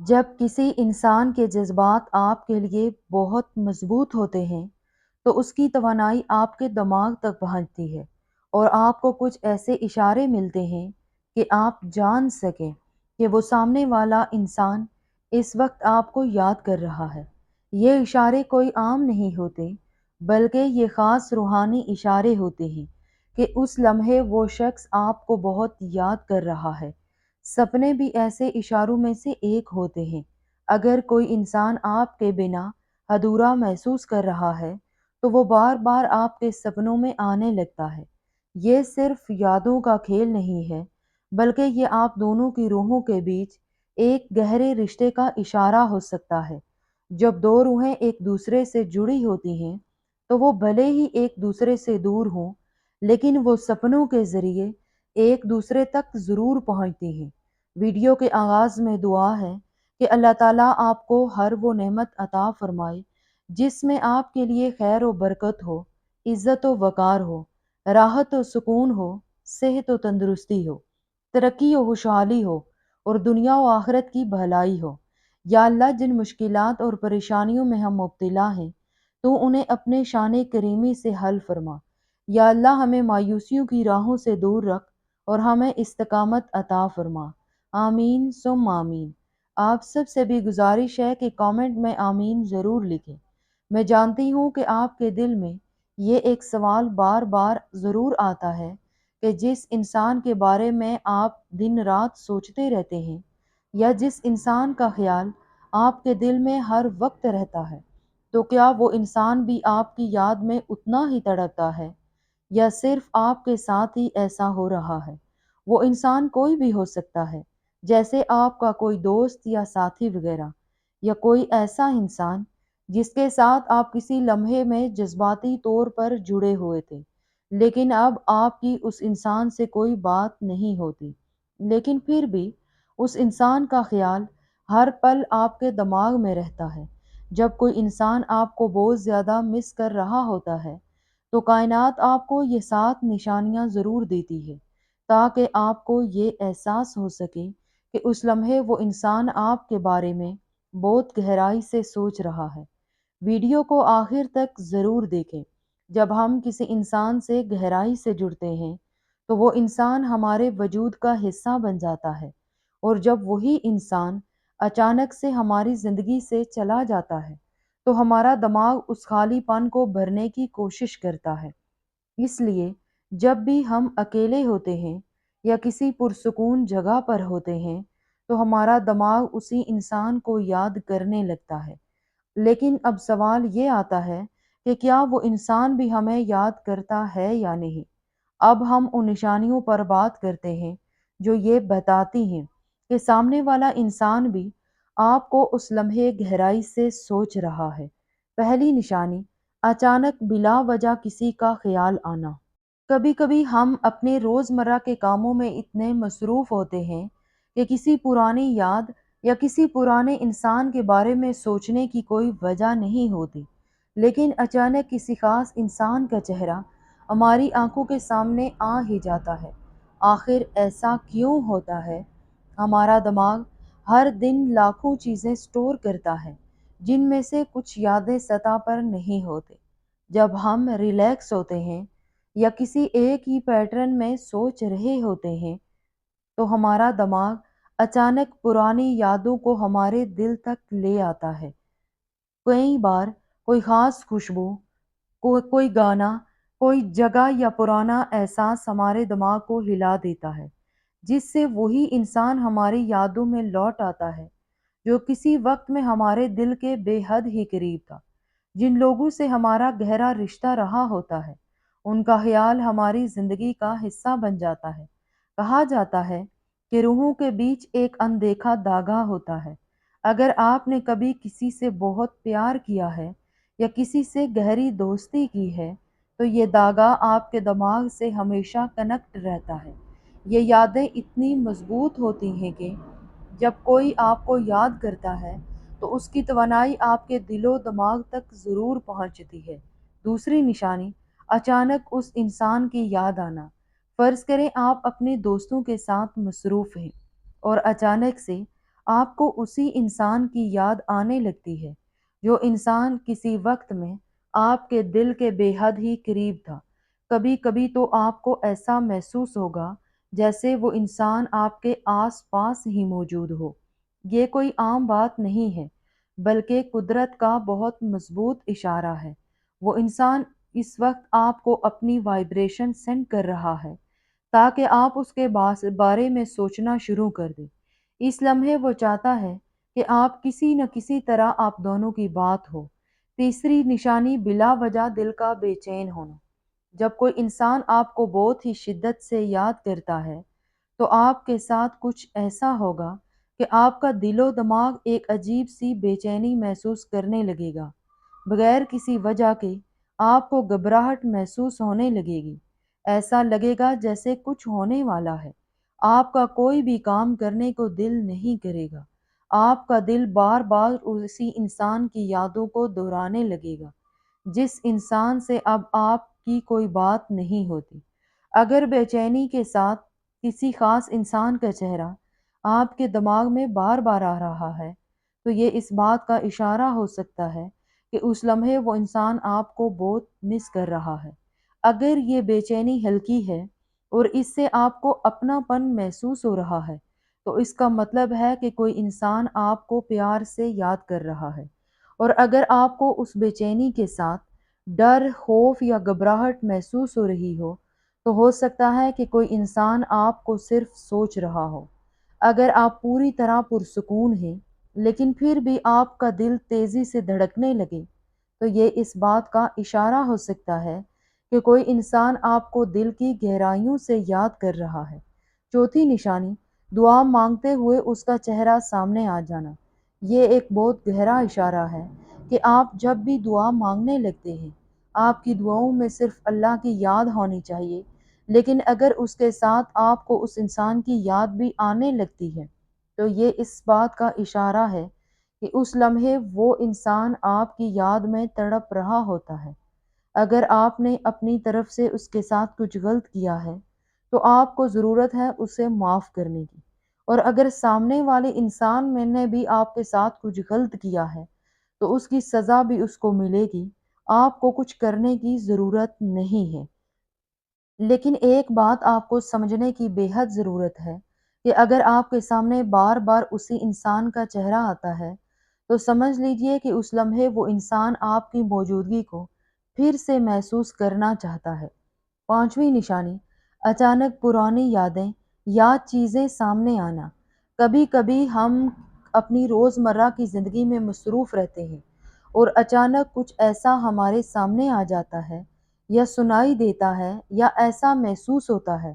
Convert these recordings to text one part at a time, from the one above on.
جب کسی انسان کے جذبات آپ کے لیے بہت مضبوط ہوتے ہیں تو اس کی توانائی آپ کے دماغ تک پہنچتی ہے اور آپ کو کچھ ایسے اشارے ملتے ہیں کہ آپ جان سکیں کہ وہ سامنے والا انسان اس وقت آپ کو یاد کر رہا ہے۔ یہ اشارے کوئی عام نہیں ہوتے، بلکہ یہ خاص روحانی اشارے ہوتے ہیں کہ اس لمحے وہ شخص آپ کو بہت یاد کر رہا ہے۔ سپنے بھی ایسے اشاروں میں سے ایک ہوتے ہیں۔ اگر کوئی انسان آپ کے بنا ادھورا محسوس کر رہا ہے تو وہ بار بار آپ کے سپنوں میں آنے لگتا ہے۔ یہ صرف یادوں کا کھیل نہیں ہے، بلکہ یہ آپ دونوں کی روحوں کے بیچ ایک گہرے رشتے کا اشارہ ہو سکتا ہے۔ جب دو روحیں ایک دوسرے سے جڑی ہوتی ہیں تو وہ بھلے ہی ایک دوسرے سے دور ہوں، لیکن وہ سپنوں کے ذریعے ایک دوسرے تک ضرور پہنچتی ہیں۔ ویڈیو کے آغاز میں دعا ہے کہ اللہ تعالیٰ آپ کو ہر وہ نعمت عطا فرمائے جس میں آپ کے لیے خیر و برکت ہو، عزت و وقار ہو، راحت و سکون ہو، صحت و تندرستی ہو، ترقی و خوشحالی ہو اور دنیا و آخرت کی بھلائی ہو۔ یا اللہ، جن مشکلات اور پریشانیوں میں ہم مبتلا ہیں تو انہیں اپنے شان کریمی سے حل فرما۔ یا اللہ، ہمیں مایوسیوں کی راہوں سے دور رکھ اور ہمیں استقامت عطا فرما۔ آمین ثم آمین۔ آپ سب سے بھی گزارش ہے کہ کامنٹ میں آمین ضرور لکھیں۔ میں جانتی ہوں کہ آپ کے دل میں یہ ایک سوال بار بار ضرور آتا ہے کہ جس انسان کے بارے میں آپ دن رات سوچتے رہتے ہیں یا جس انسان کا خیال آپ کے دل میں ہر وقت رہتا ہے، تو کیا وہ انسان بھی آپ کی یاد میں اتنا ہی تڑپتا ہے یا صرف آپ کے ساتھ ہی ایسا ہو رہا ہے؟ وہ انسان کوئی بھی ہو سکتا ہے، جیسے آپ کا کوئی دوست یا ساتھی وغیرہ، یا کوئی ایسا انسان جس کے ساتھ آپ کسی لمحے میں جذباتی طور پر جڑے ہوئے تھے، لیکن اب آپ کی اس انسان سے کوئی بات نہیں ہوتی، لیکن پھر بھی اس انسان کا خیال ہر پل آپ کے دماغ میں رہتا ہے۔ جب کوئی انسان آپ کو بہت زیادہ مس کر رہا ہوتا ہے تو کائنات آپ کو یہ 7 نشانیاں ضرور دیتی ہے تاکہ آپ کو یہ احساس ہو سکے کہ اس لمحے وہ انسان آپ کے بارے میں بہت گہرائی سے سوچ رہا ہے۔ ویڈیو کو آخر تک ضرور دیکھیں۔ جب ہم کسی انسان سے گہرائی سے جڑتے ہیں تو وہ انسان ہمارے وجود کا حصہ بن جاتا ہے، اور جب وہی انسان اچانک سے ہماری زندگی سے چلا جاتا ہے تو ہمارا دماغ اس خالی پن کو بھرنے کی کوشش کرتا ہے۔ اس لیے جب بھی ہم اکیلے ہوتے ہیں یا کسی پرسکون جگہ پر ہوتے ہیں تو ہمارا دماغ اسی انسان کو یاد کرنے لگتا ہے۔ لیکن اب سوال یہ آتا ہے کہ کیا وہ انسان بھی ہمیں یاد کرتا ہے یا نہیں؟ اب ہم ان نشانیوں پر بات کرتے ہیں جو یہ بتاتی ہیں کہ سامنے والا انسان بھی آپ کو اس لمحے گہرائی سے سوچ رہا ہے۔ پہلی نشانی، اچانک بلا وجہ کسی کا خیال آنا۔ کبھی کبھی ہم اپنے روزمرہ کے کاموں میں اتنے مصروف ہوتے ہیں کہ کسی پرانی یاد یا کسی پرانے انسان کے بارے میں سوچنے کی کوئی وجہ نہیں ہوتی، لیکن اچانک کسی خاص انسان کا چہرہ ہماری آنکھوں کے سامنے آ ہی جاتا ہے۔ آخر ایسا کیوں ہوتا ہے؟ ہمارا دماغ ہر دن لاکھوں چیزیں سٹور کرتا ہے، جن میں سے کچھ یادیں سطح پر نہیں ہوتے۔ جب ہم ریلیکس ہوتے ہیں یا کسی ایک ہی پیٹرن میں سوچ رہے ہوتے ہیں تو ہمارا دماغ اچانک پرانی یادوں کو ہمارے دل تک لے آتا ہے۔ کئی بار کوئی خاص خوشبو، کوئی گانا، کوئی جگہ یا پرانا احساس ہمارے دماغ کو ہلا دیتا ہے، جس سے وہی انسان ہماری یادوں میں لوٹ آتا ہے جو کسی وقت میں ہمارے دل کے بے حد ہی قریب تھا۔ جن لوگوں سے ہمارا گہرا رشتہ رہا ہوتا ہے ان کا خیال ہماری زندگی کا حصہ بن جاتا ہے۔ کہا جاتا ہے کہ روحوں کے بیچ ایک اندیکھا دھاگا ہوتا ہے۔ اگر آپ نے کبھی کسی سے بہت پیار کیا ہے یا کسی سے گہری دوستی کی ہے تو یہ دھاگا آپ کے دماغ سے ہمیشہ کنیکٹ رہتا ہے۔ یہ یادیں اتنی مضبوط ہوتی ہیں کہ جب کوئی آپ کو یاد کرتا ہے تو اس کی توانائی آپ کے دل و دماغ تک ضرور پہنچتی ہے۔ دوسری نشانی، اچانک اس انسان کی یاد آنا۔ فرض کریں آپ اپنے دوستوں کے ساتھ مصروف ہیں اور اچانک سے آپ کو اسی انسان کی یاد آنے لگتی ہے جو انسان کسی وقت میں آپ کے دل کے بے حد ہی قریب تھا۔ کبھی کبھی تو آپ کو ایسا محسوس ہوگا جیسے وہ انسان آپ کے آس پاس ہی موجود ہو۔ یہ کوئی عام بات نہیں ہے، بلکہ قدرت کا بہت مضبوط اشارہ ہے۔ وہ انسان اس وقت آپ کو اپنی وائبریشن سینڈ کر رہا ہے تاکہ آپ اس کے بارے میں سوچنا شروع کر دیں۔ اس لمحے وہ چاہتا ہے کہ آپ کسی نہ کسی طرح آپ دونوں کی بات ہو۔ تیسری نشانی بلا وجہ دل کا بے چین ہونا۔ جب کوئی انسان آپ کو بہت ہی شدت سے یاد کرتا ہے تو آپ کے ساتھ کچھ ایسا ہوگا کہ آپ کا دل و دماغ ایک عجیب سی بے چینی محسوس کرنے لگے گا۔ بغیر کسی وجہ کے آپ کو گھبراہٹ محسوس ہونے لگے گی۔ ایسا لگے گا جیسے کچھ ہونے والا ہے۔ آپ کا کوئی بھی کام کرنے کو دل نہیں کرے گا۔ آپ کا دل بار بار اسی انسان کی یادوں کو دہرانے لگے گا جس انسان سے اب آپ کی کوئی بات نہیں ہوتی۔ اگر بے چینی کے ساتھ کسی خاص انسان کا چہرہ آپ کے دماغ میں بار بار آ رہا ہے تو یہ اس بات کا اشارہ ہو سکتا ہے کہ اس لمحے وہ انسان آپ کو بہت مس کر رہا ہے۔ اگر یہ بے چینی ہلکی ہے اور اس سے آپ کو اپنا پن محسوس ہو رہا ہے تو اس کا مطلب ہے کہ کوئی انسان آپ کو پیار سے یاد کر رہا ہے۔ اور اگر آپ کو اس بے چینی کے ساتھ ڈر، خوف یا گھبراہٹ محسوس ہو رہی تو ہو سکتا ہے کہ کوئی انسان آپ کو صرف سوچ رہا ہو۔ اگر آپ پوری طرح پرسکون ہیں لیکن پھر بھی آپ کا دل تیزی سے دھڑکنے لگے تو یہ اس بات کا اشارہ ہو سکتا ہے کہ کوئی انسان آپ کو دل کی گہرائیوں سے یاد کر رہا ہے۔ چوتھی نشانی، دعا مانگتے ہوئے اس کا چہرہ سامنے آ جانا۔ یہ ایک بہت گہرا اشارہ ہے کہ آپ جب بھی دعا مانگنے لگتے ہیں آپ کی دعاؤں میں صرف اللہ کی یاد ہونی چاہیے، لیکن اگر اس کے ساتھ آپ کو اس انسان کی یاد بھی آنے لگتی ہے تو یہ اس بات کا اشارہ ہے کہ اس لمحے وہ انسان آپ کی یاد میں تڑپ رہا ہوتا ہے۔ اگر آپ نے اپنی طرف سے اس کے ساتھ کچھ غلط کیا ہے تو آپ کو ضرورت ہے اسے معاف کرنے کی، اور اگر سامنے والے انسان میں نے بھی آپ کے ساتھ کچھ غلط کیا ہے تو اس کی سزا بھی اس کو ملے گی۔ آپ کو کچھ کرنے کی ضرورت نہیں ہے۔ لیکن ایک بات آپ کو سمجھنے کی بے حد ضرورت ہے کہ اگر آپ کے سامنے بار بار اسی انسان کا چہرہ آتا ہے تو سمجھ لیجئے کہ اس لمحے وہ انسان آپ کی موجودگی کو پھر سے محسوس کرنا چاہتا ہے۔ پانچویں نشانی، اچانک پرانی یادیں یا چیزیں سامنے آنا۔ کبھی کبھی ہم اپنی روزمرہ کی زندگی میں مصروف رہتے ہیں اور اچانک کچھ ایسا ہمارے سامنے آ جاتا ہے یا سنائی دیتا ہے یا ایسا محسوس ہوتا ہے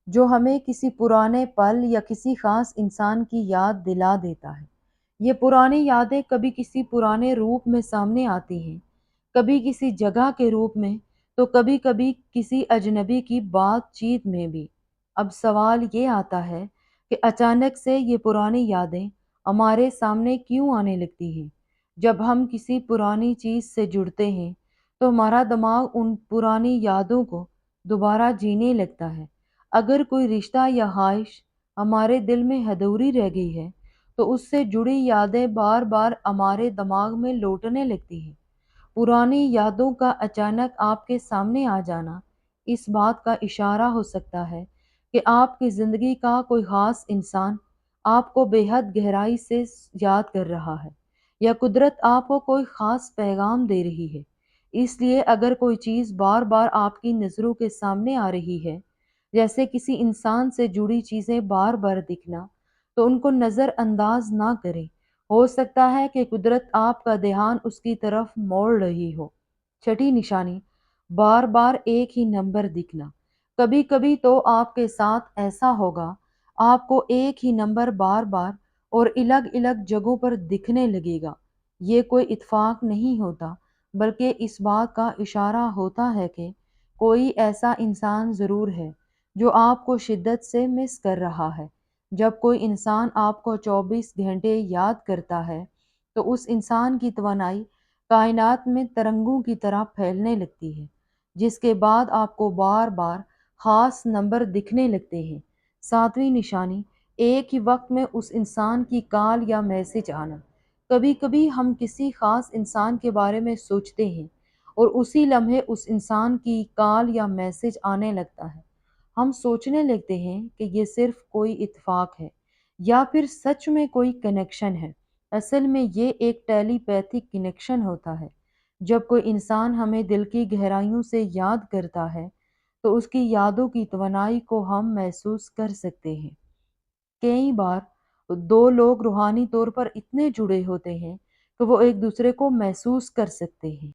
جو ہمیں کسی پرانے پل یا کسی خاص انسان کی یاد دلا دیتا ہے۔ یہ پرانی یادیں کبھی کسی پرانے روپ میں سامنے آتی ہیں، کبھی کسی جگہ کے روپ میں، تو کبھی کبھی کسی اجنبی کی بات چیت میں بھی۔ اب سوال یہ آتا ہے کہ اچانک سے یہ پرانی یادیں ہمارے سامنے کیوں آنے لگتی ہیں؟ جب ہم کسی پرانی چیز سے جڑتے ہیں تو ہمارا دماغ ان پرانی یادوں کو دوبارہ جینے لگتا ہے۔ اگر کوئی رشتہ یا خواہش ہمارے دل میں ادھوری رہ گئی ہے تو اس سے جڑی یادیں بار بار ہمارے دماغ میں لوٹنے لگتی ہیں۔ پرانی یادوں کا اچانک آپ کے سامنے آ جانا اس بات کا اشارہ ہو سکتا ہے کہ آپ کی زندگی کا کوئی خاص انسان آپ کو بے حد گہرائی سے یاد کر رہا ہے، یا قدرت آپ کو کوئی خاص پیغام دے رہی ہے۔ اس لیے اگر کوئی چیز بار بار آپ کی نظروں کے سامنے آ رہی ہے، جیسے کسی انسان سے جڑی چیزیں بار بار دکھنا، تو ان کو نظر انداز نہ کریں۔ ہو سکتا ہے کہ قدرت آپ کا دھیان اس کی طرف موڑ رہی ہو۔ چھٹی نشانی، بار بار ایک ہی نمبر دکھنا۔ کبھی کبھی تو آپ کے ساتھ ایسا ہوگا، آپ کو ایک ہی نمبر بار بار اور الگ الگ جگہوں پر دکھنے لگے گا۔ یہ کوئی اتفاق نہیں ہوتا، بلکہ اس بات کا اشارہ ہوتا ہے کہ کوئی ایسا انسان ضرور ہے جو آپ کو شدت سے مس کر رہا ہے۔ جب کوئی انسان آپ کو 24 گھنٹے یاد کرتا ہے تو اس انسان کی توانائی کائنات میں ترنگوں کی طرح پھیلنے لگتی ہے، جس کے بعد آپ کو بار بار خاص نمبر دکھنے لگتے ہیں۔ ساتویں نشانی، ایک ہی وقت میں اس انسان کی کال یا میسج آنا۔ کبھی کبھی ہم کسی خاص انسان کے بارے میں سوچتے ہیں اور اسی لمحے اس انسان کی کال یا میسج آنے لگتا ہے۔ ہم سوچنے لگتے ہیں کہ یہ صرف کوئی اتفاق ہے یا پھر سچ میں کوئی کنیکشن ہے۔ اصل میں یہ ایک ٹیلی پیتھک کنیکشن ہوتا ہے۔ جب کوئی انسان ہمیں دل کی گہرائیوں سے یاد کرتا ہے تو اس کی یادوں کی توانائی کو ہم محسوس کر سکتے ہیں۔ کئی بار دو لوگ روحانی طور پر اتنے جڑے ہوتے ہیں کہ وہ ایک دوسرے کو محسوس کر سکتے ہیں۔